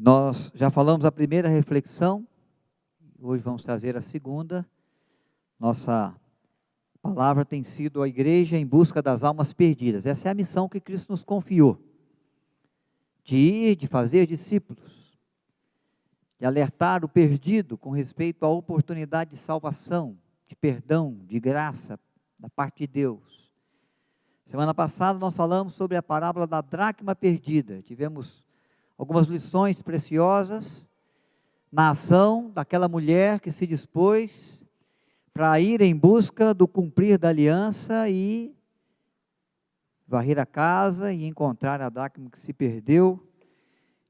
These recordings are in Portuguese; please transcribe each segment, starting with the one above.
E nós já falamos a primeira reflexão, hoje vamos trazer a segunda. Nossa palavra tem sido a igreja em busca das almas perdidas. Essa é a missão que Cristo nos confiou, de ir, de fazer discípulos, de alertar o perdido com respeito à oportunidade de salvação, de perdão, de graça da parte de Deus. Semana passada nós falamos sobre a parábola da dracma perdida, tivemos algumas lições preciosas na ação daquela mulher que se dispôs para ir em busca do cumprir da aliança e varrer a casa e encontrar a dracma que se perdeu,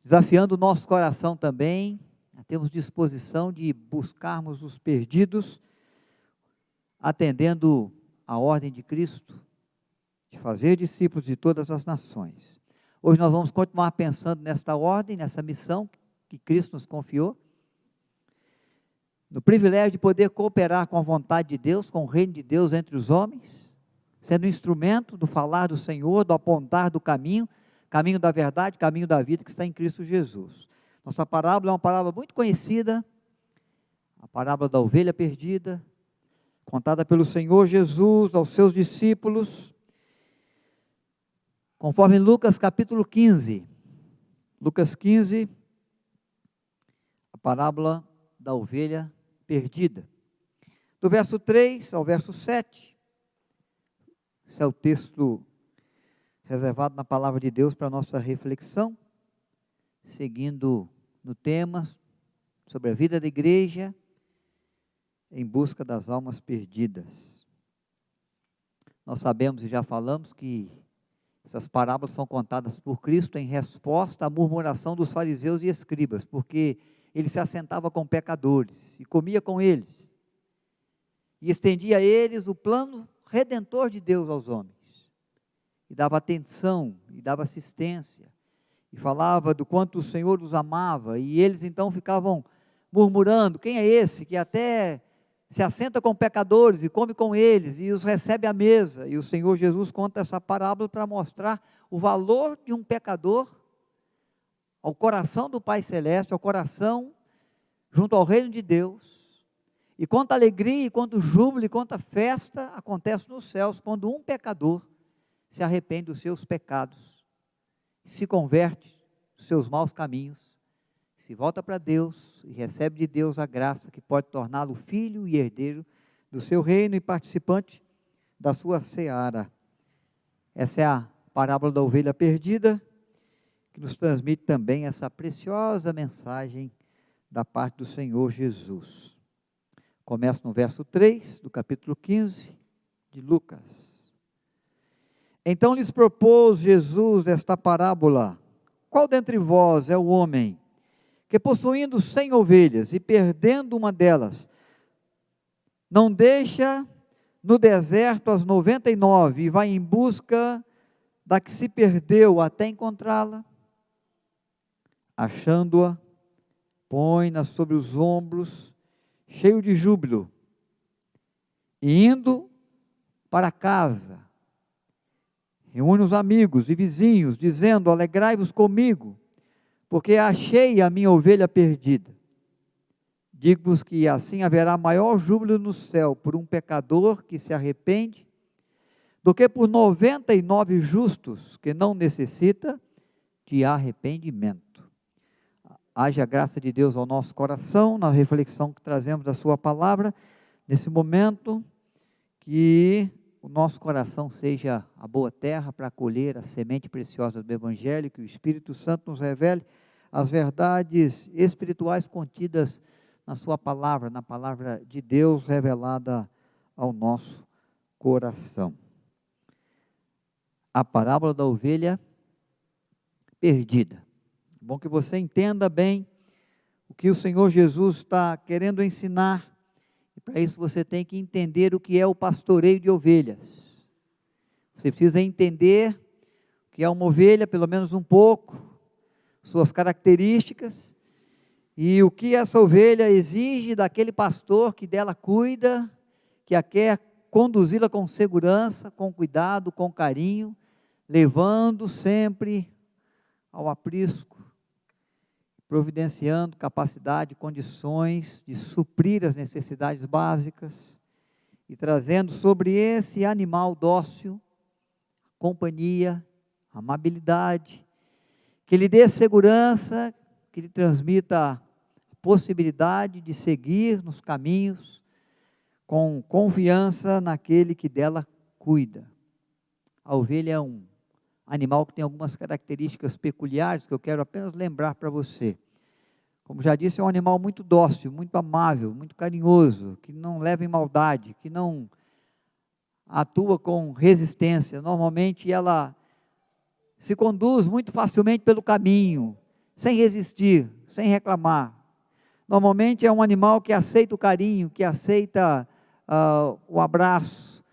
desafiando o nosso coração também, temos disposição de buscarmos os perdidos, atendendo a ordem de Cristo, de fazer discípulos de todas as nações. Hoje nós vamos continuar pensando nesta ordem, nessa missão que Cristo nos confiou, no privilégio de poder cooperar com a vontade de Deus, com o reino de Deus entre os homens, sendo instrumento do falar do Senhor, do apontar do caminho, caminho da verdade, caminho da vida que está em Cristo Jesus. Nossa parábola é uma parábola muito conhecida, a parábola da ovelha perdida, contada pelo Senhor Jesus aos seus discípulos, conforme Lucas capítulo 15. Lucas 15, a parábola da ovelha perdida. Do verso 3 ao verso 7, esse é o texto reservado na palavra de Deus para a nossa reflexão, seguindo no tema sobre a vida da igreja em busca das almas perdidas. Nós sabemos e já falamos que essas parábolas são contadas por Cristo em resposta à murmuração dos fariseus e escribas, porque ele se assentava com pecadores e comia com eles, e estendia a eles o plano redentor de Deus aos homens, e dava atenção, e dava assistência, e falava do quanto o Senhor os amava, e eles então ficavam murmurando: quem é esse que até se assenta com pecadores e come com eles, e os recebe à mesa? E o Senhor Jesus conta essa parábola para mostrar o valor de um pecador ao coração do Pai Celeste, ao coração junto ao reino de Deus, e quanta alegria, e quanto júbilo, e quanta festa acontece nos céus, quando um pecador se arrepende dos seus pecados, se converte dos seus maus caminhos, se volta para Deus e recebe de Deus a graça que pode torná-lo filho e herdeiro do seu reino e participante da sua seara. Essa é a parábola da ovelha perdida, que nos transmite também essa preciosa mensagem da parte do Senhor Jesus. Começa no verso 3 do capítulo 15 de Lucas. Então lhes propôs Jesus esta parábola: qual dentre vós é o homem que, possuindo 100 ovelhas e perdendo uma delas, não deixa no deserto as 99 e vai em busca da que se perdeu até encontrá-la? Achando-a, põe-na sobre os ombros, cheio de júbilo, e indo para casa, reúne os amigos e vizinhos, dizendo: alegrai-vos comigo, porque achei a minha ovelha perdida. Digo-vos que assim haverá maior júbilo no céu por um pecador que se arrepende, do que por 99 justos que não necessita de arrependimento. Haja a graça de Deus ao nosso coração, na reflexão que trazemos da sua palavra, nesse momento, que o nosso coração seja a boa terra para acolher a semente preciosa do Evangelho, que o Espírito Santo nos revele as verdades espirituais contidas na sua palavra, na palavra de Deus revelada ao nosso coração. A parábola da ovelha perdida. Bom que você entenda bem o que o Senhor Jesus está querendo ensinar, e para isso você tem que entender o que é o pastoreio de ovelhas. Você precisa entender o que é uma ovelha, pelo menos um pouco, suas características, e o que essa ovelha exige daquele pastor que dela cuida, que a quer conduzi-la com segurança, com cuidado, com carinho, levando sempre ao aprisco, providenciando capacidade, condições de suprir as necessidades básicas e trazendo sobre esse animal dócil companhia, amabilidade, que lhe dê segurança, que lhe transmita a possibilidade de seguir nos caminhos com confiança naquele que dela cuida. A ovelha é um animal que tem algumas características peculiares que eu quero apenas lembrar para você. Como já disse, é um animal muito dócil, muito amável, muito carinhoso, que não leva em maldade, que não atua com resistência. Normalmente ela se conduz muito facilmente pelo caminho, sem resistir, sem reclamar. Normalmente é um animal que aceita o carinho, que aceita o abraço,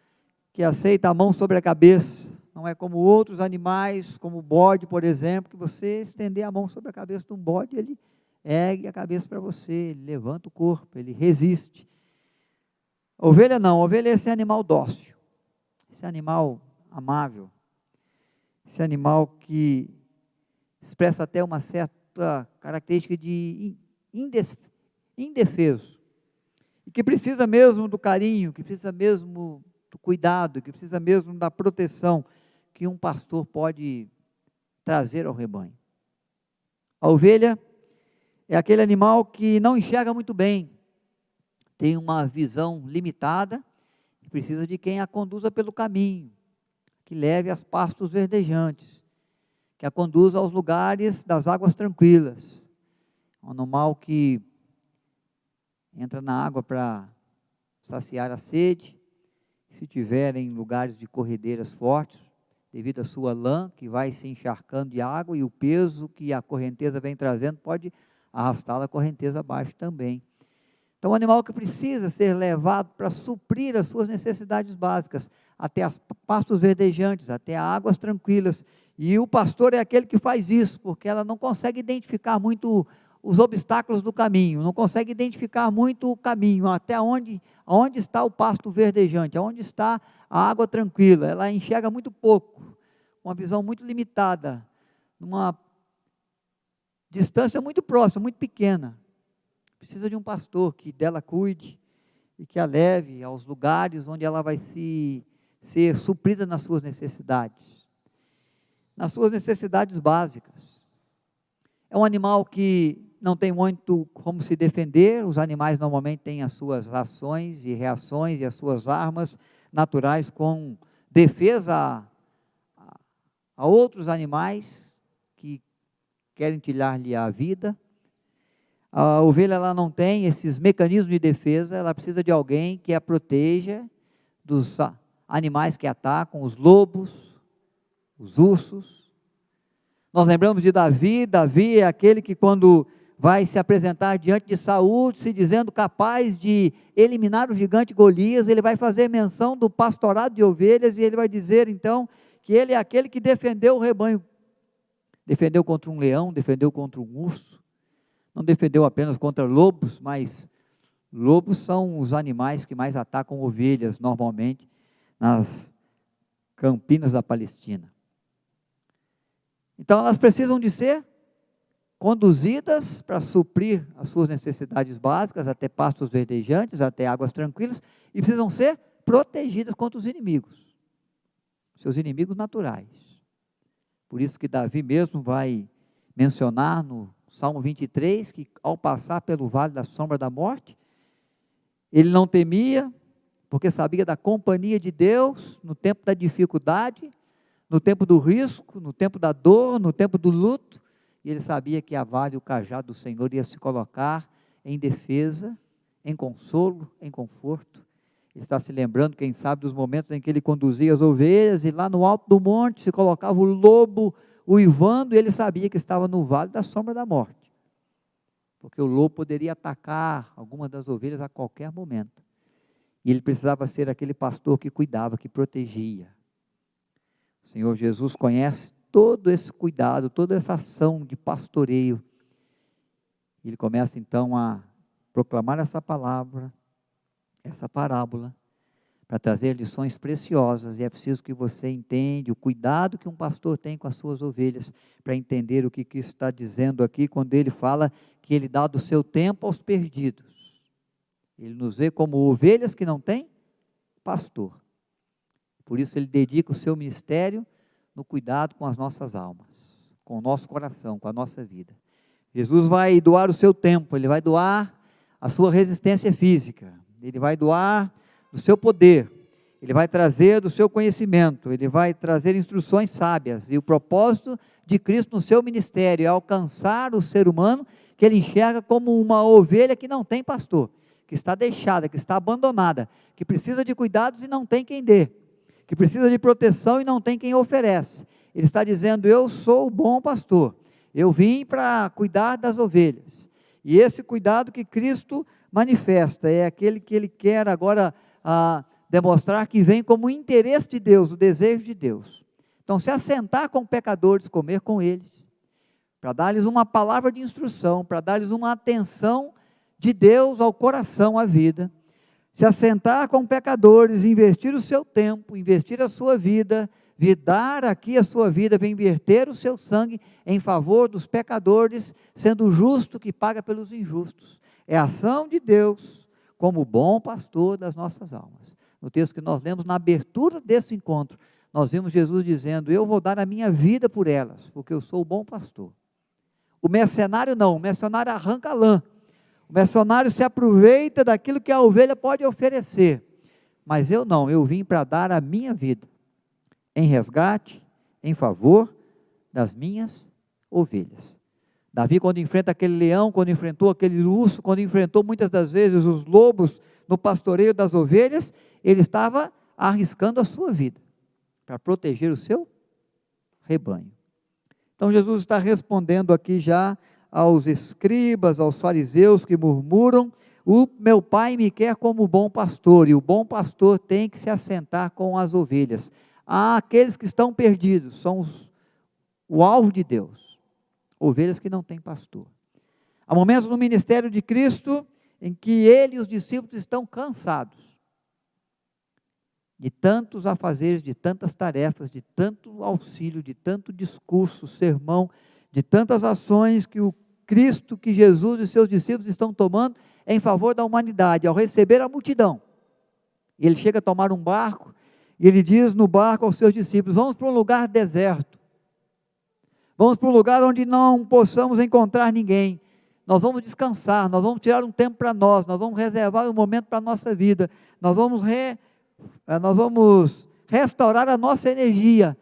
que aceita a mão sobre a cabeça. Não é como outros animais, como o bode, por exemplo, que você estender a mão sobre a cabeça de um bode, ele ergue a cabeça para você, ele levanta o corpo, ele resiste. A ovelha não, a ovelha é esse animal dócil, esse animal amável, esse animal que expressa até uma certa característica de indefeso, e que precisa mesmo do carinho, que precisa mesmo do cuidado, que precisa mesmo da proteção que um pastor pode trazer ao rebanho. A ovelha é aquele animal que não enxerga muito bem, tem uma visão limitada, e precisa de quem a conduza pelo caminho, que leve aos pastos verdejantes, que a conduza aos lugares das águas tranquilas. Um animal que entra na água para saciar a sede, se tiver em lugares de corredeiras fortes, devido à sua lã, que vai se encharcando de água, e o peso que a correnteza vem trazendo pode arrastá-la a correnteza abaixo também. Então, um animal que precisa ser levado para suprir as suas necessidades básicas, até os pastos verdejantes, até águas tranquilas. E o pastor é aquele que faz isso, porque ela não consegue identificar muito os obstáculos do caminho, não consegue identificar muito o caminho, até onde está o pasto verdejante, onde está a água tranquila. Ela enxerga muito pouco, uma visão muito limitada, numa distância muito próxima, muito pequena. Precisa de um pastor que dela cuide e que a leve aos lugares onde ela vai ser suprida nas suas necessidades básicas. É um animal que não tem muito como se defender. Os animais normalmente têm as suas ações e reações e as suas armas naturais com defesa a outros animais que querem tirar-lhe a vida. A ovelha ela não tem esses mecanismos de defesa, ela precisa de alguém que a proteja dos animais que atacam, os lobos, os ursos. Nós lembramos de Davi. Davi é aquele que, quando vai se apresentar diante de Saul, se dizendo capaz de eliminar o gigante Golias, ele vai fazer menção do pastorado de ovelhas, e ele vai dizer então que ele é aquele que defendeu o rebanho, defendeu contra um leão, defendeu contra um urso, não defendeu apenas contra lobos, mas lobos são os animais que mais atacam ovelhas normalmente nas campinas da Palestina. Então elas precisam de ser conduzidas para suprir as suas necessidades básicas, até pastos verdejantes, até águas tranquilas, e precisam ser protegidas contra os inimigos, seus inimigos naturais. Por isso que Davi mesmo vai mencionar no Salmo 23, que ao passar pelo vale da sombra da morte, ele não temia, porque sabia da companhia de Deus no tempo da dificuldade, no tempo do risco, no tempo da dor, no tempo do luto. E ele sabia que a vara e o cajado do Senhor ia se colocar em defesa, em consolo, em conforto. Ele está se lembrando, quem sabe, dos momentos em que ele conduzia as ovelhas, e lá no alto do monte se colocava o lobo uivando, e ele sabia que estava no vale da sombra da morte, porque o lobo poderia atacar alguma das ovelhas a qualquer momento, e ele precisava ser aquele pastor que cuidava, que protegia. O Senhor Jesus conhece todo esse cuidado, toda essa ação de pastoreio. Ele começa então a proclamar essa palavra, essa parábola, para trazer lições preciosas, e é preciso que você entenda o cuidado que um pastor tem com as suas ovelhas, para entender o que Cristo está dizendo aqui, quando ele fala que ele dá do seu tempo aos perdidos. Ele nos vê como ovelhas que não têm pastor. Por isso ele dedica o seu ministério no cuidado com as nossas almas, com o nosso coração, com a nossa vida. Jesus vai doar o seu tempo, ele vai doar a sua resistência física, ele vai doar do seu poder, ele vai trazer do seu conhecimento, ele vai trazer instruções sábias, e o propósito de Cristo no seu ministério é alcançar o ser humano que ele enxerga como uma ovelha que não tem pastor, que está deixada, que está abandonada, que precisa de cuidados e não tem quem dê, que precisa de proteção e não tem quem oferece. Ele está dizendo: eu sou o bom pastor, eu vim para cuidar das ovelhas, e esse cuidado que Cristo manifesta é aquele que ele quer agora demonstrar que vem como interesse de Deus, o desejo de Deus. Então, se assentar com pecadores, comer com eles, para dar-lhes uma palavra de instrução, para dar-lhes uma atenção de Deus ao coração, à vida, se assentar com pecadores, investir o seu tempo, investir a sua vida, dar aqui a sua vida, vem verter o seu sangue em favor dos pecadores, sendo o justo que paga pelos injustos. É a ação de Deus como bom pastor das nossas almas. No texto que nós lemos, na abertura desse encontro, nós vimos Jesus dizendo: eu vou dar a minha vida por elas, porque eu sou o bom pastor. O mercenário não, o mercenário arranca a lã, o mercenário se aproveita daquilo que a ovelha pode oferecer, mas eu não, eu vim para dar a minha vida, em resgate, em favor das minhas ovelhas. Davi, quando enfrenta aquele leão, quando enfrentou aquele urso, quando enfrentou muitas das vezes os lobos no pastoreio das ovelhas, ele estava arriscando a sua vida, para proteger o seu rebanho. Então Jesus está respondendo aqui já aos escribas, aos fariseus que murmuram: o meu pai me quer como bom pastor, e o bom pastor tem que se assentar com as ovelhas. Há aqueles que estão perdidos, são o alvo de Deus, ovelhas que não têm pastor. Há momentos no ministério de Cristo em que ele e os discípulos estão cansados de tantos afazeres, de tantas tarefas, de tanto auxílio, de tanto discurso, sermão, de tantas ações que o Cristo, que Jesus e seus discípulos estão tomando em favor da humanidade, ao receber a multidão. E ele chega a tomar um barco, e ele diz no barco aos seus discípulos: vamos para um lugar deserto, vamos para um lugar onde não possamos encontrar ninguém, nós vamos descansar, nós vamos tirar um tempo para nós vamos reservar um momento para a nossa vida, nós vamos restaurar a nossa energia,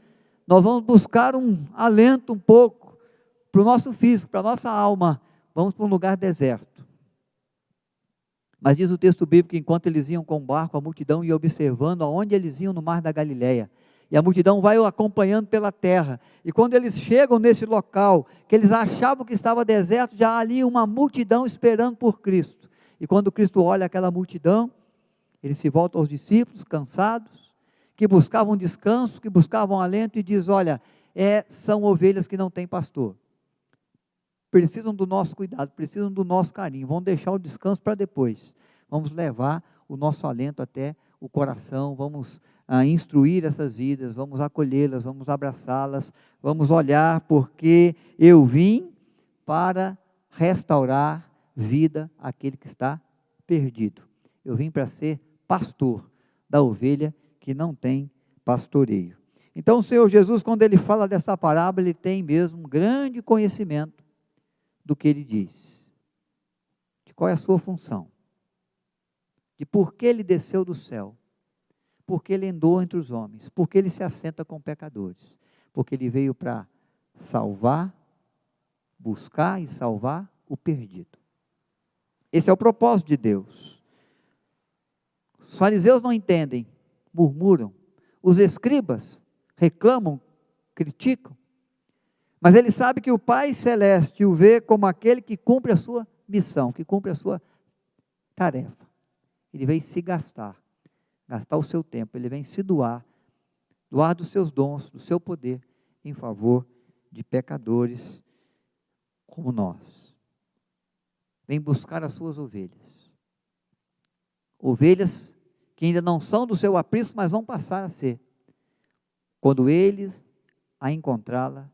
nós vamos buscar um alento um pouco, para o nosso físico, para a nossa alma, vamos para um lugar deserto. Mas diz o texto bíblico que enquanto eles iam com o barco, a multidão ia observando aonde eles iam no mar da Galileia, e a multidão vai acompanhando pela terra, e quando eles chegam nesse local, que eles achavam que estava deserto, já há ali uma multidão esperando por Cristo, e quando Cristo olha aquela multidão, ele se volta aos discípulos cansados, que buscavam descanso, que buscavam alento, e diz: olha, são ovelhas que não têm pastor, precisam do nosso cuidado, precisam do nosso carinho, vamos deixar o descanso para depois, vamos levar o nosso alento até o coração, vamos instruir essas vidas, vamos acolhê-las, vamos abraçá-las, vamos olhar, porque eu vim para restaurar vida àquele que está perdido, eu vim para ser pastor da ovelha que não tem pastoreio. Então o Senhor Jesus, quando ele fala dessa parábola, ele tem mesmo um grande conhecimento do que ele diz, de qual é a sua função, de por que ele desceu do céu, porque ele andou entre os homens, porque ele se assenta com pecadores, porque ele veio para salvar, buscar e salvar o perdido. Esse é o propósito de Deus. Os fariseus não entendem, murmuram, os escribas reclamam, criticam, mas ele sabe que o Pai Celeste o vê como aquele que cumpre a sua missão, que cumpre a sua tarefa. Ele vem se gastar o seu tempo, ele vem se doar dos seus dons, do seu poder, em favor de pecadores como nós. Vem buscar as suas ovelhas que ainda não são do seu aprisco, mas vão passar a ser, quando eles a encontrá-la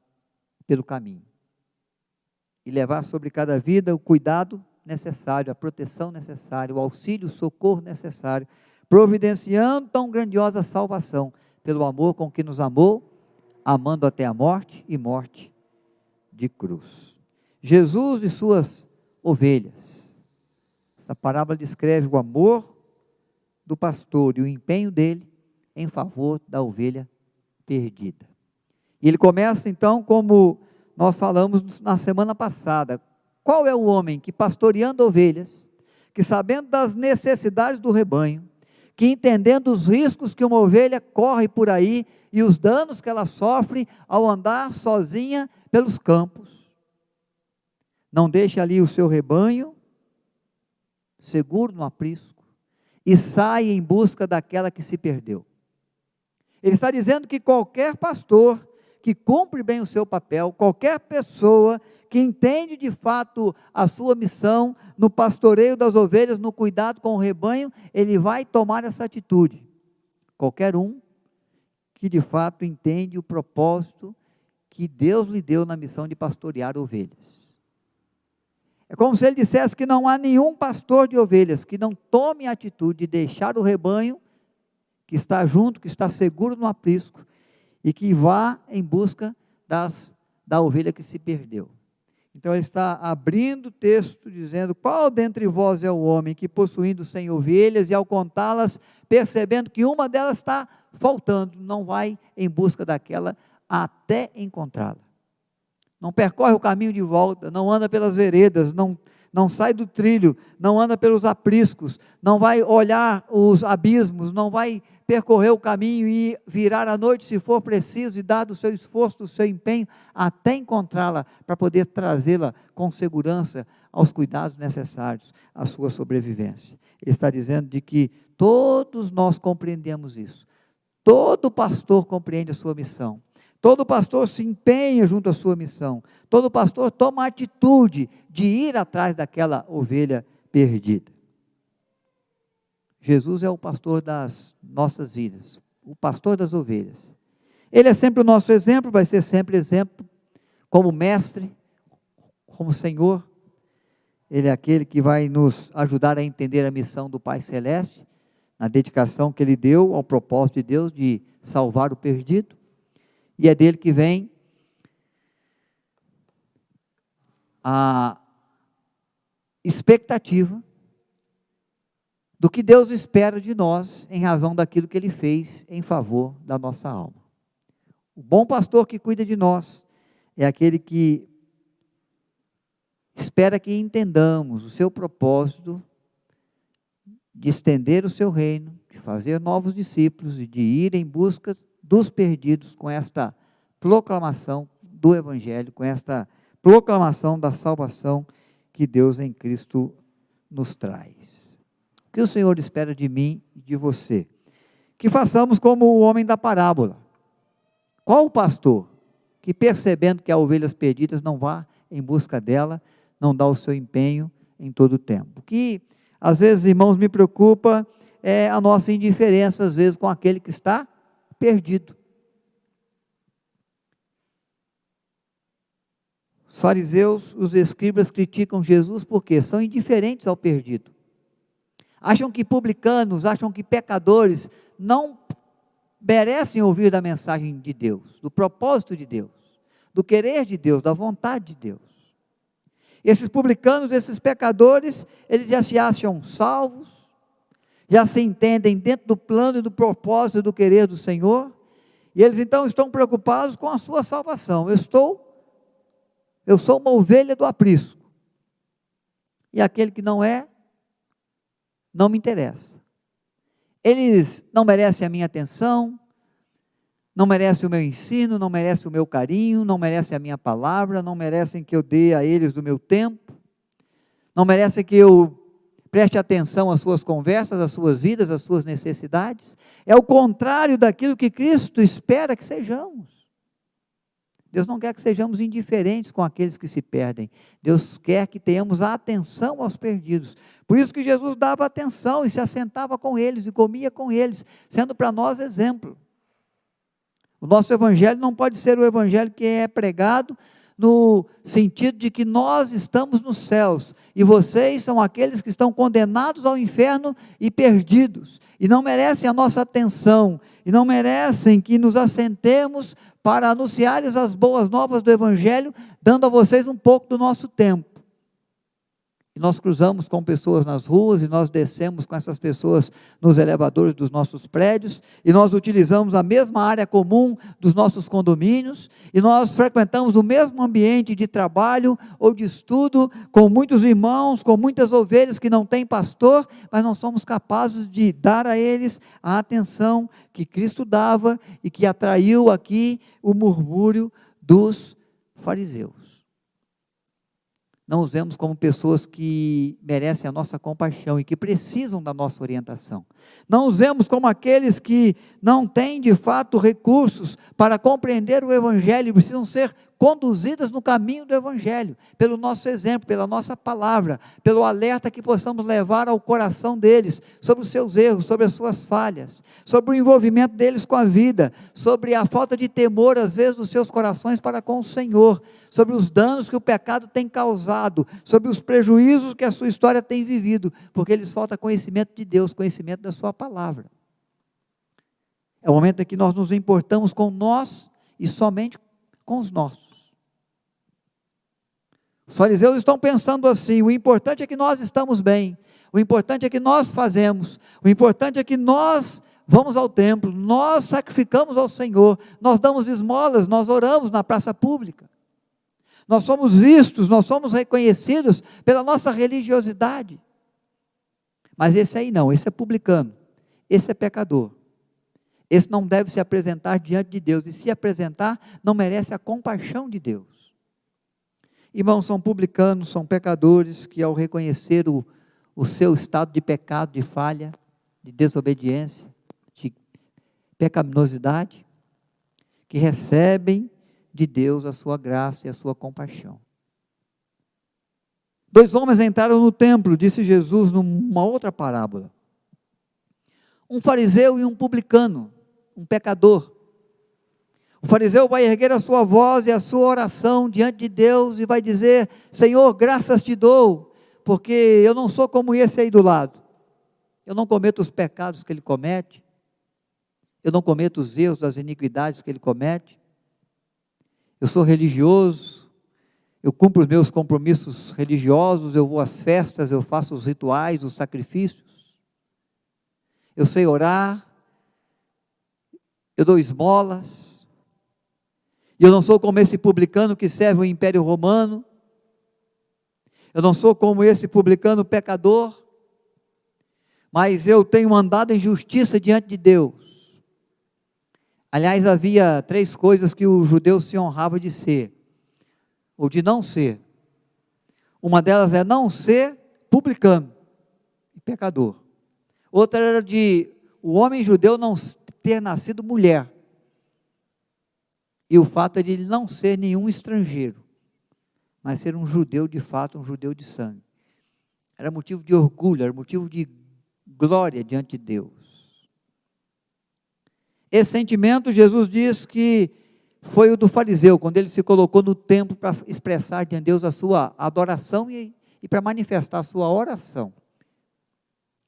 pelo caminho. E levar sobre cada vida o cuidado necessário, a proteção necessária, o auxílio, o socorro necessário, providenciando tão grandiosa salvação, pelo amor com que nos amou, amando até a morte e morte de cruz. Jesus e suas ovelhas. Essa parábola descreve o amor do pastor e o empenho dele em favor da ovelha perdida. E ele começa então, como nós falamos na semana passada, qual é o homem que, pastoreando ovelhas, que sabendo das necessidades do rebanho, que entendendo os riscos que uma ovelha corre por aí e os danos que ela sofre ao andar sozinha pelos campos, não deixa ali o seu rebanho seguro no aprisco e sai em busca daquela que se perdeu. Ele está dizendo que qualquer pastor que cumpre bem o seu papel, qualquer pessoa que entende de fato a sua missão no pastoreio das ovelhas, no cuidado com o rebanho, ele vai tomar essa atitude. Qualquer um que de fato entende o propósito que Deus lhe deu na missão de pastorear ovelhas. É como se ele dissesse que não há nenhum pastor de ovelhas que não tome a atitude de deixar o rebanho que está junto, que está seguro no aprisco, e que vá em busca da ovelha que se perdeu. Então ele está abrindo o texto dizendo: qual dentre vós é o homem que, possuindo 100 ovelhas, e ao contá-las, percebendo que uma delas está faltando, não vai em busca daquela até encontrá-la? Não percorre o caminho de volta, não anda pelas veredas, não sai do trilho, não anda pelos apriscos, não vai olhar os abismos, não vai percorrer o caminho e virar à noite, se for preciso, e dado o seu esforço, o seu empenho, até encontrá-la, para poder trazê-la com segurança aos cuidados necessários à sua sobrevivência. Ele está dizendo de que todos nós compreendemos isso. Todo pastor compreende a sua missão. Todo pastor se empenha junto à sua missão. Todo pastor toma a atitude de ir atrás daquela ovelha perdida. Jesus é o pastor das nossas vidas, o pastor das ovelhas. Ele é sempre o nosso exemplo, vai ser sempre exemplo, como mestre, como Senhor. Ele é aquele que vai nos ajudar a entender a missão do Pai Celeste, na dedicação que Ele deu ao propósito de Deus de salvar o perdido. E é dele que vem a expectativa do que Deus espera de nós, em razão daquilo que Ele fez em favor da nossa alma. O bom pastor que cuida de nós é aquele que espera que entendamos o seu propósito de estender o seu reino, de fazer novos discípulos e de ir em busca dos perdidos com esta proclamação do Evangelho, com esta proclamação da salvação que Deus em Cristo nos traz. O que o Senhor espera de mim e de você? Que façamos como o homem da parábola. Qual o pastor que, percebendo que há ovelhas perdidas, não vá em busca dela, não dá o seu empenho em todo o tempo? O que às vezes, irmãos, me preocupa é a nossa indiferença, às vezes, com aquele que está perdido. Os fariseus, os escribas criticam Jesus porque são indiferentes ao perdido. Acham que publicanos, acham que pecadores não merecem ouvir da mensagem de Deus, do propósito de Deus, do querer de Deus, da vontade de Deus. Esses publicanos, esses pecadores, eles já se acham salvos, já se entendem dentro do plano e do propósito e do querer do Senhor, e eles então estão preocupados com a sua salvação. Eu sou uma ovelha do aprisco, e aquele que não é, não me interessa. Eles não merecem a minha atenção, não merecem o meu ensino, não merecem o meu carinho, não merecem a minha palavra, não merecem que eu dê a eles do meu tempo, não merecem que eu preste atenção às suas conversas, às suas vidas, às suas necessidades. É o contrário daquilo que Cristo espera que sejamos. Deus não quer que sejamos indiferentes com aqueles que se perdem. Deus quer que tenhamos a atenção aos perdidos. Por isso que Jesus dava atenção e se assentava com eles e comia com eles, sendo para nós exemplo. O nosso evangelho não pode ser o evangelho que é pregado no sentido de que nós estamos nos céus e vocês são aqueles que estão condenados ao inferno e perdidos, e não merecem a nossa atenção, e não merecem que nos assentemos para anunciar-lhes as boas novas do evangelho, dando a vocês um pouco do nosso tempo. E nós cruzamos com pessoas nas ruas, e nós descemos com essas pessoas nos elevadores dos nossos prédios, e nós utilizamos a mesma área comum dos nossos condomínios, e nós frequentamos o mesmo ambiente de trabalho ou de estudo, com muitos irmãos, com muitas ovelhas que não têm pastor, mas não somos capazes de dar a eles a atenção que Cristo dava, e que atraiu aqui o murmúrio dos fariseus. Não os vemos como pessoas que merecem a nossa compaixão e que precisam da nossa orientação. Não os vemos como aqueles que não têm de fato recursos para compreender o evangelho e precisam ser conduzidas no caminho do evangelho, pelo nosso exemplo, pela nossa palavra, pelo alerta que possamos levar ao coração deles, sobre os seus erros, sobre as suas falhas, sobre o envolvimento deles com a vida, sobre a falta de temor às vezes dos seus corações para com o Senhor, sobre os danos que o pecado tem causado, sobre os prejuízos que a sua história tem vivido, porque lhes falta conhecimento de Deus, conhecimento da sua palavra. É o momento em que nós nos importamos com nós e somente com os nossos. Os fariseus estão pensando assim: o importante é que nós estamos bem, o importante é que nós fazemos, o importante é que nós vamos ao templo, nós sacrificamos ao Senhor, nós damos esmolas, nós oramos na praça pública, nós somos vistos, nós somos reconhecidos pela nossa religiosidade. Mas esse aí não, esse é publicano, esse é pecador, esse não deve se apresentar diante de Deus, e se apresentar, não merece a compaixão de Deus. Irmãos, são publicanos, são pecadores que, ao reconhecer o seu estado de pecado, de falha, de desobediência, de pecaminosidade, que recebem de Deus a sua graça e a sua compaixão. 2 homens entraram no templo, disse Jesus numa outra parábola. Um fariseu e um publicano, um pecador. O fariseu vai erguer a sua voz e a sua oração diante de Deus e vai dizer: Senhor, graças te dou, porque eu não sou como esse aí do lado. Eu não cometo os pecados que ele comete, eu não cometo os erros, as iniquidades que ele comete. Eu sou religioso, eu cumpro os meus compromissos religiosos, eu vou às festas, eu faço os rituais, os sacrifícios. Eu sei orar, eu dou esmolas. E eu não sou como esse publicano que serve o Império Romano. Eu não sou como esse publicano pecador. Mas eu tenho andado em justiça diante de Deus. Aliás, havia 3 coisas que o judeu se honrava de ser, ou de não ser. Uma delas é não ser publicano e pecador. Outra era de o homem judeu não ter nascido mulher. E o fato é de ele não ser nenhum estrangeiro, mas ser um judeu de fato, um judeu de sangue. Era motivo de orgulho, era motivo de glória diante de Deus. Esse sentimento, Jesus diz que foi o do fariseu, quando ele se colocou no templo para expressar diante de Deus a sua adoração e para manifestar a sua oração.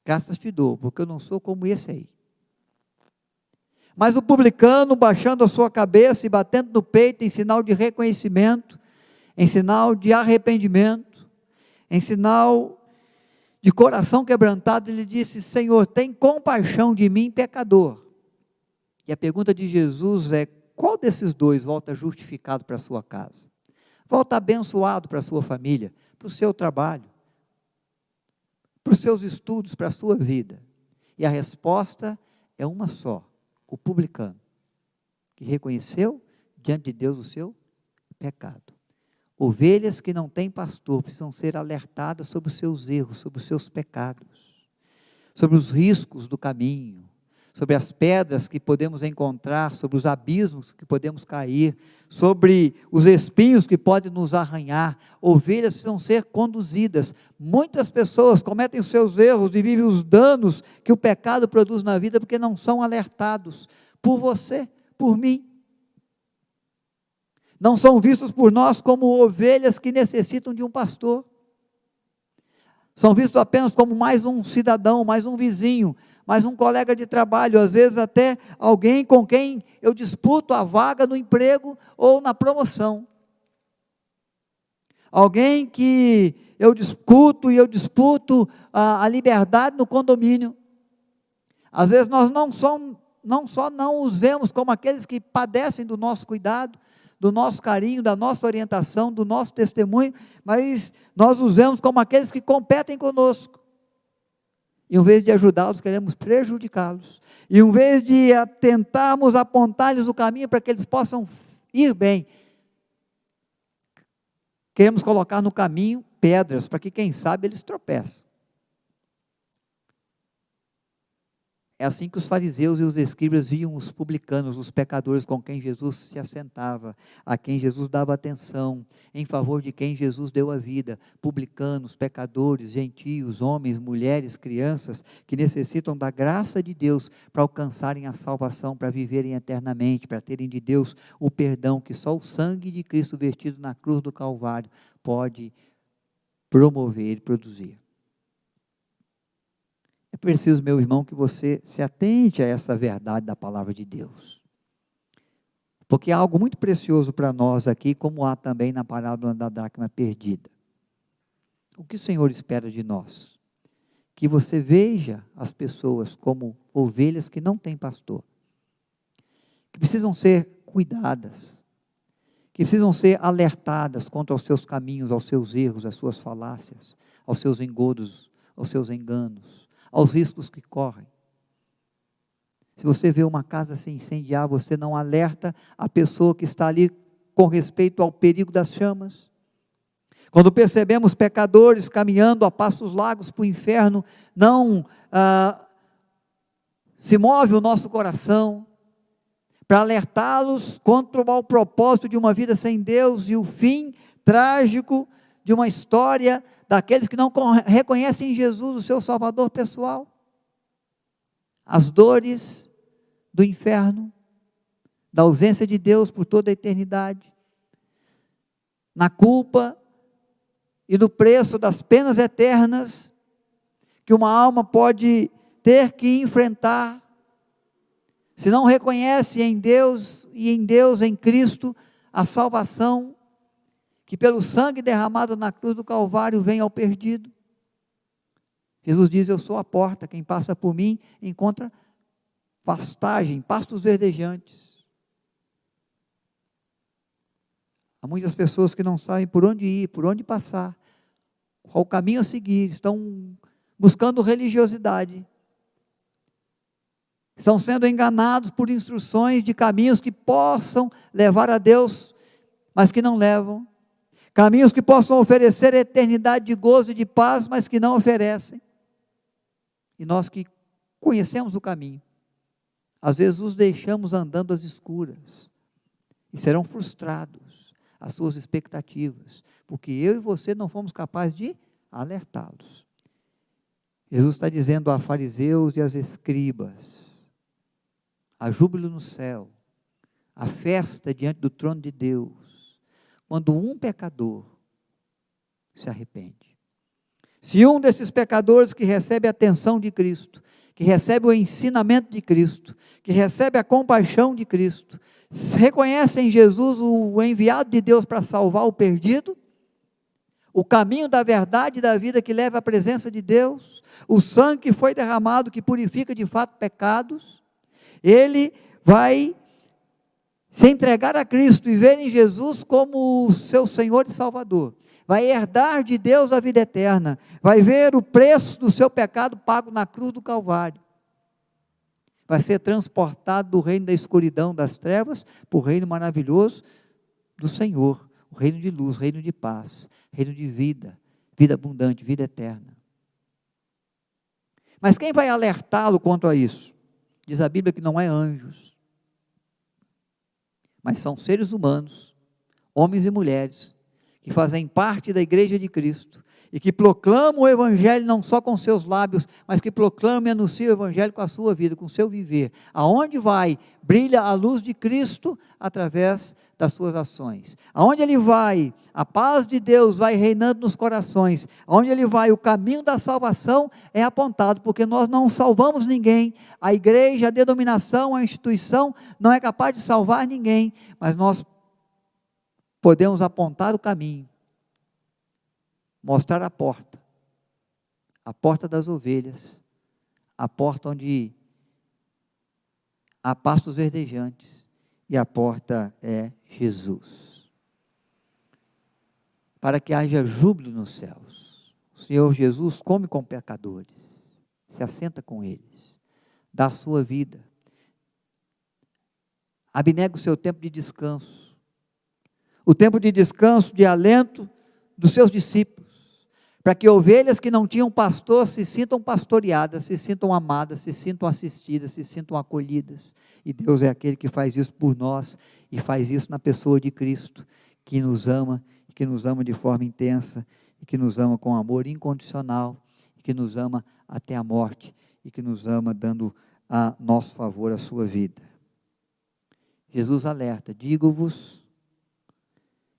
Graças te dou, porque eu não sou como esse aí. Mas o publicano, baixando a sua cabeça e batendo no peito em sinal de reconhecimento, em sinal de arrependimento, em sinal de coração quebrantado, ele disse: Senhor, tem compaixão de mim, pecador. E a pergunta de Jesus é: qual desses 2 volta justificado para a sua casa? Volta abençoado para a sua família, para o seu trabalho, para os seus estudos, para a sua vida? E a resposta é uma só: o publicano, que reconheceu diante de Deus o seu pecado. Ovelhas que não têm pastor precisam ser alertadas sobre os seus erros, sobre os seus pecados, sobre os riscos do caminho, sobre as pedras que podemos encontrar, sobre os abismos que podemos cair, sobre os espinhos que podem nos arranhar. Ovelhas precisam ser conduzidas. Muitas pessoas cometem os seus erros e vivem os danos que o pecado produz na vida porque não são alertados por você, por mim. Não são vistos por nós como ovelhas que necessitam de um pastor. São vistos apenas como mais um cidadão, mais um vizinho, mais um colega de trabalho, às vezes até alguém com quem eu disputo a vaga no emprego ou na promoção. Alguém que eu discuto e eu disputo a liberdade no condomínio. Às vezes nós não só não os vemos como aqueles que padecem do nosso cuidado, do nosso carinho, da nossa orientação, do nosso testemunho, mas nós os vemos como aqueles que competem conosco. E em vez de ajudá-los, queremos prejudicá-los. E em vez de tentarmos apontar-lhes o caminho para que eles possam ir bem, queremos colocar no caminho pedras, para que quem sabe eles tropeçam. É assim que os fariseus e os escribas viam os publicanos, os pecadores com quem Jesus se assentava, a quem Jesus dava atenção, em favor de quem Jesus deu a vida. Publicanos, pecadores, gentios, homens, mulheres, crianças, que necessitam da graça de Deus para alcançarem a salvação, para viverem eternamente, para terem de Deus o perdão que só o sangue de Cristo vertido na cruz do Calvário pode promover e produzir. É preciso, meu irmão, que você se atente a essa verdade da palavra de Deus. Porque há algo muito precioso para nós aqui, como há também na parábola da dracma perdida. O que o Senhor espera de nós? Que você veja as pessoas como ovelhas que não têm pastor, que precisam ser cuidadas, que precisam ser alertadas quanto aos seus caminhos, aos seus erros, às suas falácias, aos seus engodos, aos seus enganos, aos riscos que correm. Se você vê uma casa se incendiar, você não alerta a pessoa que está ali com respeito ao perigo das chamas. Quando percebemos pecadores caminhando a passos largos para o inferno, não se move o nosso coração para alertá-los contra o mau propósito de uma vida sem Deus e o fim trágico de uma história daqueles que não reconhecem em Jesus o seu Salvador pessoal. As dores do inferno, da ausência de Deus por toda a eternidade, na culpa e no preço das penas eternas que uma alma pode ter que enfrentar, se não reconhece em Deus e em Cristo, a salvação que pelo sangue derramado na cruz do Calvário vem ao perdido. Jesus diz: eu sou a porta, quem passa por mim encontra pastagem, pastos verdejantes. Há muitas pessoas que não sabem por onde ir, por onde passar, qual o caminho a seguir, estão buscando religiosidade, estão sendo enganados por instruções de caminhos que possam levar a Deus, mas que não levam. Caminhos que possam oferecer eternidade de gozo e de paz, mas que não oferecem. E nós que conhecemos o caminho, às vezes os deixamos andando às escuras, e serão frustrados as suas expectativas, porque eu e você não fomos capazes de alertá-los. Jesus está dizendo a fariseus e às escribas: há júbilo no céu, a festa diante do trono de Deus, quando um pecador se arrepende. Se um desses pecadores que recebe a atenção de Cristo, que recebe o ensinamento de Cristo, que recebe a compaixão de Cristo, reconhece em Jesus o enviado de Deus para salvar o perdido, o caminho da verdade e da vida que leva à presença de Deus, o sangue que foi derramado, que purifica de fato pecados, ele vai se entregar a Cristo e ver em Jesus como o seu Senhor e Salvador, vai herdar de Deus a vida eterna, vai ver o preço do seu pecado pago na cruz do Calvário, vai ser transportado do reino da escuridão, das trevas, para o reino maravilhoso do Senhor, o reino de luz, reino de paz, reino de vida, vida abundante, vida eterna. Mas quem vai alertá-lo quanto a isso? Diz a Bíblia que não é anjos, mas são seres humanos, homens e mulheres, que fazem parte da igreja de Cristo, e que proclamam o Evangelho não só com seus lábios, mas que proclamam e anunciam o Evangelho com a sua vida, com o seu viver. Aonde vai, brilha a luz de Cristo através das suas ações. Aonde ele vai, a paz de Deus vai reinando nos corações. Aonde ele vai, o caminho da salvação é apontado, porque nós não salvamos ninguém. A igreja, a denominação, a instituição não é capaz de salvar ninguém, mas nós podemos apontar o caminho, mostrar a porta das ovelhas, a porta onde há pastos verdejantes, e a porta é Jesus. Para que haja júbilo nos céus, o Senhor Jesus come com pecadores, se assenta com eles, dá a sua vida, abnega o seu tempo de descanso, o tempo de descanso, de alento dos seus discípulos, para que ovelhas que não tinham pastor se sintam pastoreadas, se sintam amadas, se sintam assistidas, se sintam acolhidas. E Deus é aquele que faz isso por nós, e faz isso na pessoa de Cristo, que nos ama de forma intensa, e que nos ama com amor incondicional, e que nos ama até a morte, e que nos ama dando a nosso favor a sua vida. Jesus alerta: digo-vos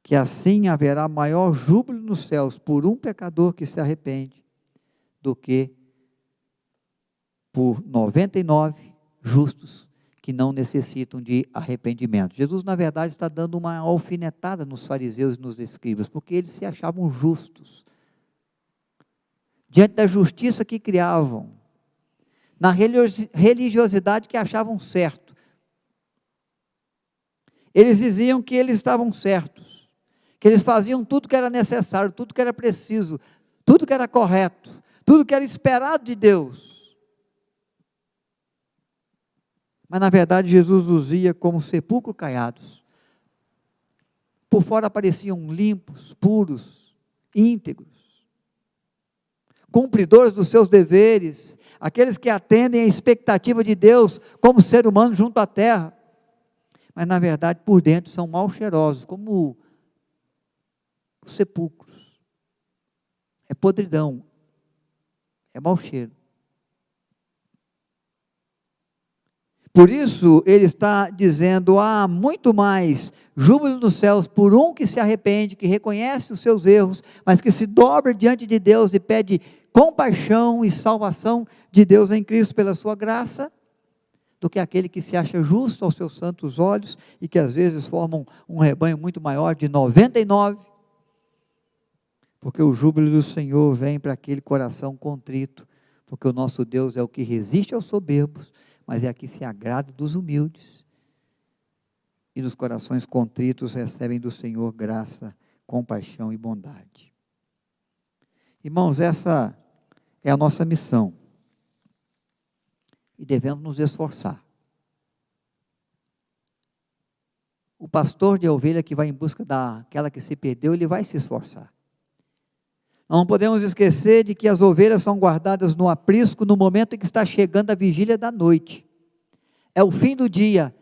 que assim haverá maior júbilo nos céus por um pecador que se arrepende, do que por 99 justos que não necessitam de arrependimento. Jesus, na verdade, está dando uma alfinetada nos fariseus e nos escribas, porque eles se achavam justos, diante da justiça que criavam, na religiosidade que achavam certo. Eles diziam que eles estavam certos, que eles faziam tudo que era necessário, tudo que era preciso, tudo que era correto, tudo que era esperado de Deus. Mas na verdade Jesus os via como sepulcro caiados. Por fora pareciam limpos, puros, íntegros, cumpridores dos seus deveres, aqueles que atendem à expectativa de Deus como ser humano junto à terra. Mas na verdade por dentro são mal cheirosos, como os sepulcros. É podridão, é mau cheiro. Por isso ele está dizendo: há muito mais júbilo nos céus por um que se arrepende, que reconhece os seus erros, mas que se dobra diante de Deus e pede compaixão e salvação de Deus em Cristo pela sua graça, do que aquele que se acha justo aos seus santos olhos e que às vezes formam um rebanho muito maior de 99, porque o júbilo do Senhor vem para aquele coração contrito, porque o nosso Deus é o que resiste aos soberbos, mas é aqui que se agrada dos humildes, e nos corações contritos recebem do Senhor graça, compaixão e bondade. Irmãos, essa é a nossa missão, e devemos nos esforçar. O pastor de ovelha que vai em busca daquela que se perdeu, ele vai se esforçar. Não podemos esquecer de que as ovelhas são guardadas no aprisco no momento em que está chegando a vigília da noite. É o fim do dia,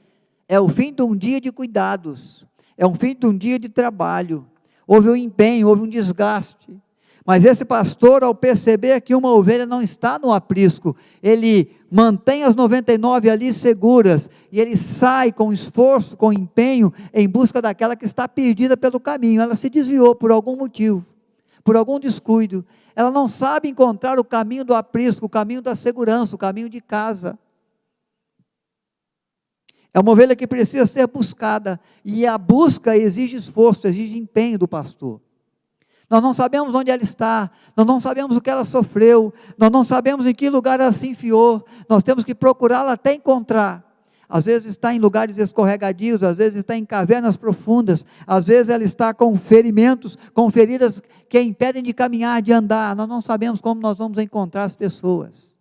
é o fim de um dia de cuidados, é o fim de um dia de trabalho. Houve um empenho, houve um desgaste. Mas esse pastor, ao perceber que uma ovelha não está no aprisco, ele mantém as 99 ali seguras, e ele sai com esforço, com empenho, em busca daquela que está perdida pelo caminho. Ela se desviou por algum motivo, por algum descuido, ela não sabe encontrar o caminho do aprisco, o caminho da segurança, o caminho de casa. É uma ovelha que precisa ser buscada, e a busca exige esforço, exige empenho do pastor. Nós não sabemos onde ela está, nós não sabemos o que ela sofreu, nós não sabemos em que lugar ela se enfiou, nós temos que procurá-la até encontrar. Às vezes está em lugares escorregadios, às vezes está em cavernas profundas, às vezes ela está com ferimentos, com feridas que a impedem de caminhar, de andar. Nós não sabemos como nós vamos encontrar as pessoas.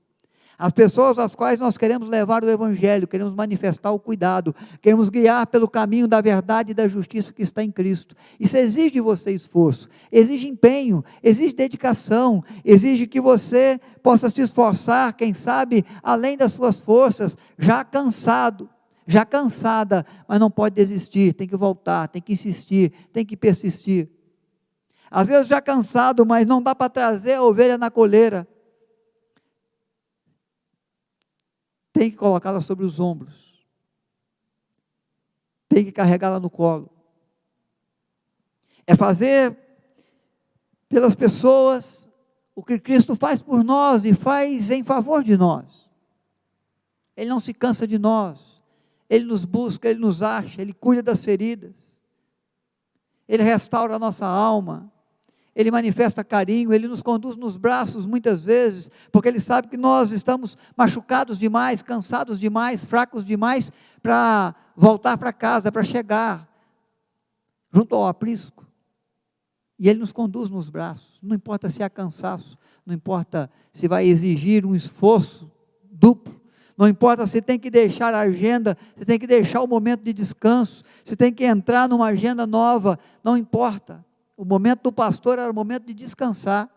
As pessoas às quais nós queremos levar o Evangelho, queremos manifestar o cuidado, queremos guiar pelo caminho da verdade e da justiça que está em Cristo. Isso exige de você esforço, exige empenho, exige dedicação, exige que você possa se esforçar, quem sabe, além das suas forças, já cansado, já cansada, mas não pode desistir, tem que voltar, tem que insistir, tem que persistir. Às vezes já cansado, mas não dá para trazer a ovelha na coleira. Tem que colocá-la sobre os ombros, tem que carregá-la no colo, é fazer pelas pessoas o que Cristo faz por nós e faz em favor de nós. Ele não se cansa de nós, Ele nos busca, Ele nos acha, Ele cuida das feridas, Ele restaura a nossa alma, Ele manifesta carinho, Ele nos conduz nos braços muitas vezes, porque Ele sabe que nós estamos machucados demais, cansados demais, fracos demais, para voltar para casa, para chegar junto ao aprisco, e Ele nos conduz nos braços, não importa se há cansaço, não importa se vai exigir um esforço duplo, não importa se tem que deixar a agenda, se tem que deixar o momento de descanso, se tem que entrar numa agenda nova, não importa. O momento do pastor era o momento de descansar,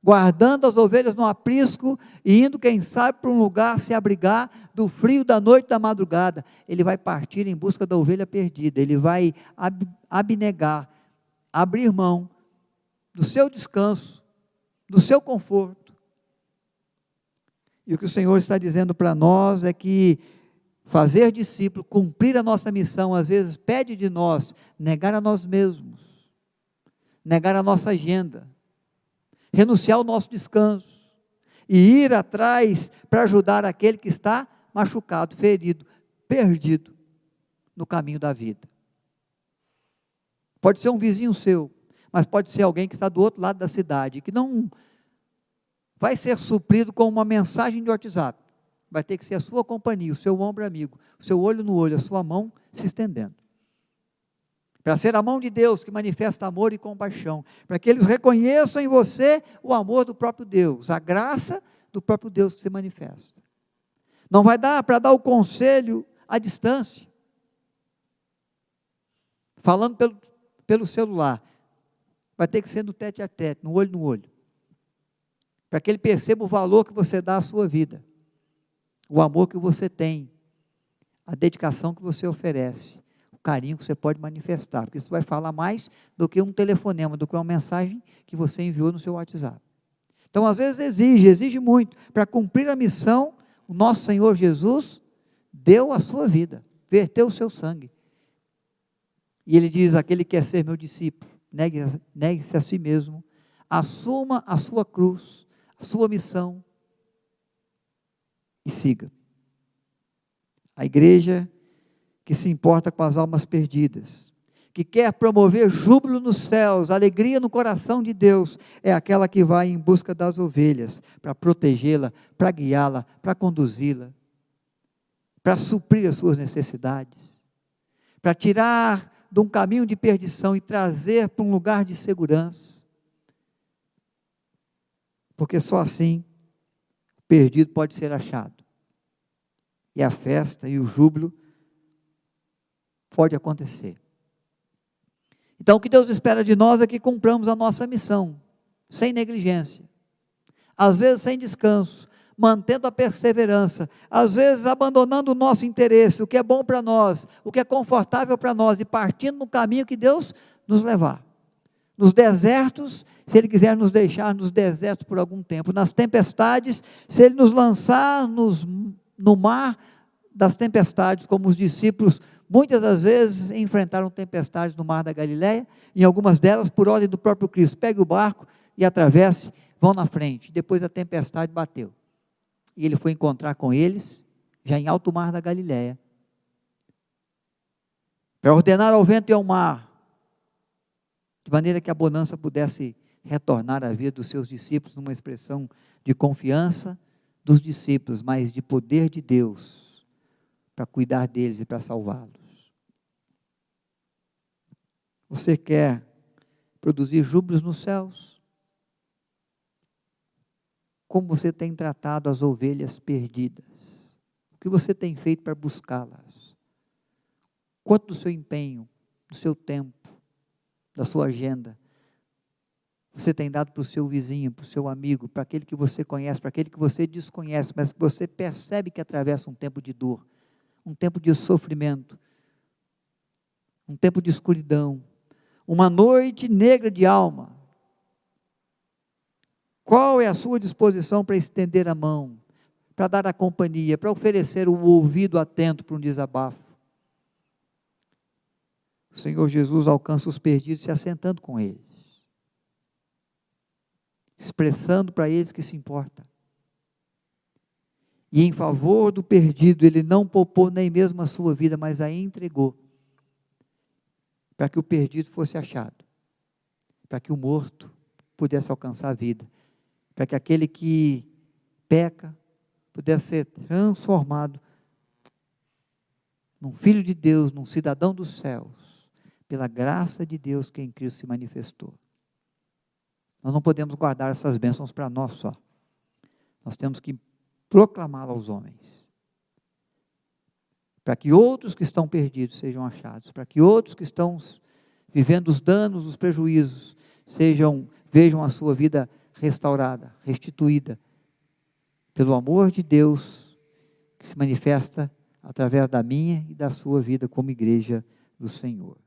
guardando as ovelhas no aprisco e indo, quem sabe, para um lugar se abrigar do frio da noite, da madrugada. Ele vai partir em busca da ovelha perdida, ele vai abnegar, abrir mão do seu descanso, do seu conforto. E o que o Senhor está dizendo para nós é que fazer discípulo, cumprir a nossa missão, às vezes pede de nós negar a nós mesmos, negar a nossa agenda, renunciar ao nosso descanso, e ir atrás para ajudar aquele que está machucado, ferido, perdido no caminho da vida. Pode ser um vizinho seu, mas pode ser alguém que está do outro lado da cidade, que não vai ser suprido com uma mensagem de WhatsApp, vai ter que ser a sua companhia, o seu ombro amigo, o seu olho no olho, a sua mão se estendendo. Para ser a mão de Deus que manifesta amor e compaixão, para que eles reconheçam em você o amor do próprio Deus, a graça do próprio Deus que se manifesta. Não vai dar para dar o conselho à distância, falando pelo celular, vai ter que ser no tete a tete, no olho, para que ele perceba o valor que você dá à sua vida, o amor que você tem, a dedicação que você oferece, carinho que você pode manifestar, porque isso vai falar mais do que um telefonema, do que uma mensagem que você enviou no seu WhatsApp. Então, às vezes exige muito, para cumprir a missão, o nosso Senhor Jesus deu a sua vida, verteu o seu sangue, e Ele diz, aquele que quer ser meu discípulo, negue-se a si mesmo, assuma a sua cruz, a sua missão, e siga. A igreja que se importa com as almas perdidas, que quer promover júbilo nos céus, alegria no coração de Deus, é aquela que vai em busca das ovelhas, para protegê-la, para guiá-la, para conduzi-la, para suprir as suas necessidades, para tirar de um caminho de perdição e trazer para um lugar de segurança, porque só assim o perdido pode ser achado, e a festa e o júbilo pode acontecer. Então, o que Deus espera de nós é que cumpramos a nossa missão, sem negligência, às vezes sem descanso, mantendo a perseverança, às vezes abandonando o nosso interesse, o que é bom para nós, o que é confortável para nós, e partindo no caminho que Deus nos levar. Nos desertos, se Ele quiser nos deixar nos desertos por algum tempo, nas tempestades, se Ele nos lançar no mar das tempestades, como os discípulos muitas das vezes enfrentaram tempestades no mar da Galileia, em algumas delas por ordem do próprio Cristo, pegue o barco e atravesse, vão na frente, depois a tempestade bateu, e Ele foi encontrar com eles, já em alto mar da Galileia, para ordenar ao vento e ao mar, de maneira que a bonança pudesse retornar à vida dos seus discípulos, numa expressão de confiança dos discípulos, mas de poder de Deus, para cuidar deles e para salvá-los. Você quer produzir júbilos nos céus? como você tem tratado as ovelhas perdidas? O que você tem feito para buscá-las? Quanto do seu empenho, do seu tempo, da sua agenda, você tem dado para o seu vizinho, para o seu amigo, para aquele que você conhece, para aquele que você desconhece, mas que você percebe que atravessa um tempo de dor, um tempo de sofrimento, um tempo de escuridão, uma noite negra de alma? Qual é a sua disposição para estender a mão, para dar a companhia, para oferecer o ouvido atento para um desabafo? O Senhor Jesus alcança os perdidos se assentando com eles, expressando para eles que se importa. E em favor do perdido, ele não poupou nem mesmo a sua vida, mas a entregou, para que o perdido fosse achado, para que o morto pudesse alcançar a vida, para que aquele que peca pudesse ser transformado num filho de Deus, num cidadão dos céus, pela graça de Deus que em Cristo se manifestou. Nós não podemos guardar essas bênçãos para nós só. Nós temos que proclamá-las aos homens, para que outros que estão perdidos sejam achados, para que outros que estão vivendo os danos, os prejuízos, vejam a sua vida restaurada, restituída, pelo amor de Deus, que se manifesta através da minha e da sua vida como igreja do Senhor.